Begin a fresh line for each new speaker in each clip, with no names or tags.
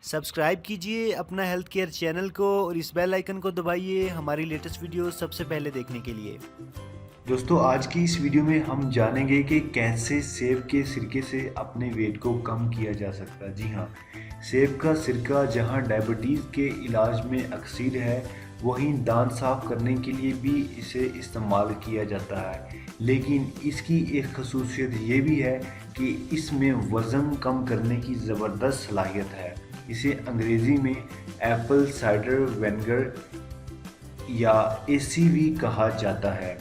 Subscribe کیجئے اپنا health care channel کو اور اس بیل آئیکن کو دبائیے ہماری لیٹسٹ ویڈیو سب سے پہلے دیکھنے کے لیے۔
دوستو آج کی اس ویڈیو میں ہم جانیں گے کہ کیسے سیب کے سرکے سے اپنے ویٹ کو کم کیا جا سکتا ہے۔ جی ہاں، سیب کا سرکہ جہاں ڈائبٹیز کے علاج میں اکثر ہے، وہیں دانت صاف کرنے کے لیے بھی اسے استعمال کیا جاتا ہے، لیکن اس کی ایک خصوصیت یہ بھی ہے کہ اس میں وزن کم کرنے کی زبردست صلاحیت ہے۔ اسے انگریزی میں ایپل سائڈر وینیگر یا ACV کہا جاتا ہے۔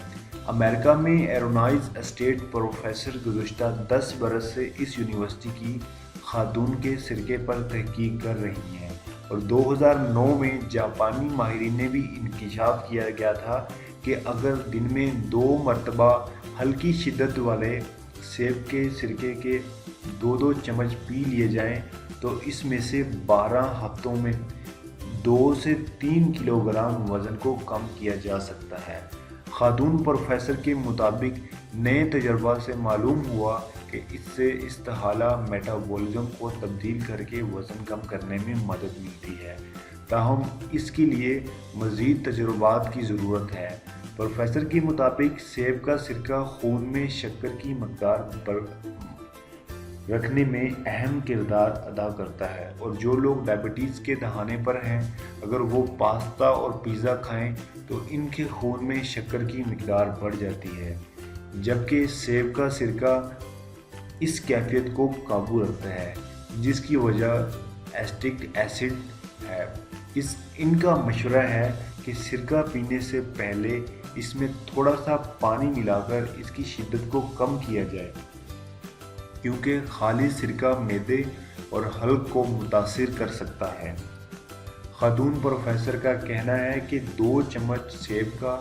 امریکہ میں ایرونائز اسٹیٹ پروفیسر گزشتہ 10 برس سے اس یونیورسٹی کی خاتون کے سرکے پر تحقیق کر رہی ہیں، اور 2009 میں جاپانی ماہرین نے بھی انکشاف کیا گیا تھا کہ اگر دن میں 2 مرتبہ ہلکی شدت والے سیب کے سرکے کے 2 چمچ پی لیے جائیں تو اس میں سے 12 ہفتوں میں 2 سے 3 کلوگرام وزن کو کم کیا جا سکتا ہے۔ خاتون پروفیسر کے مطابق نئے تجربہ سے معلوم ہوا کہ اس سے استحالہ میٹابولزم کو تبدیل کر کے وزن کم کرنے میں مدد ملتی ہے، تاہم اس کے لیے مزید تجربات کی ضرورت ہے۔ پروفیسر کے مطابق سیب کا سرکہ خون میں شکر کی مقدار رکھنے میں اہم کردار ادا کرتا ہے، اور جو لوگ ڈائبٹیز کے دہانے پر ہیں، اگر وہ پاستا اور پیزا کھائیں تو ان کے خون میں شکر کی مقدار بڑھ جاتی ہے، جبکہ سیب کا سرکہ اس کیفیت کو قابو رکھتا ہے، جس کی وجہ ایسٹک ایسڈ ہے۔ ان کا مشورہ ہے کہ سرکہ پینے سے پہلے اس میں تھوڑا سا پانی ملا کر اس کی شدت کو کم کیا جائے، کیونکہ خالص سرکہ معدے اور حلق کو متاثر کر سکتا ہے۔ خاتون پروفیسر کا کہنا ہے کہ 2 چمچ سیب کا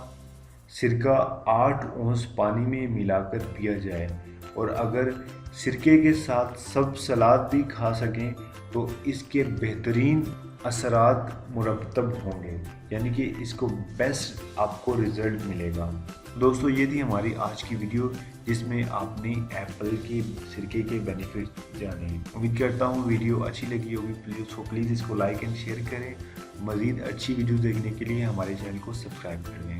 سرکہ 8 اونس پانی میں ملا کر پیا جائے، اور اگر سرکے کے ساتھ سبز سلاد بھی کھا سکیں تو اس کے بہترین اثرات مرتب ہوں گے، یعنی کہ اس کو بیسٹ آپ کو رزلٹ ملے گا۔ دوستو یہ تھی ہماری آج کی ویڈیو جس میں آپ نے ایپل کے سرکے کے بینیفٹ جانے۔ امید کرتا ہوں ویڈیو اچھی لگی ہوگی، پلیز اس کو لائک اینڈ شیئر کریں۔ مزید اچھی ویڈیوز دیکھنے کے لیے ہمارے چینل کو سبسکرائب کر لیں۔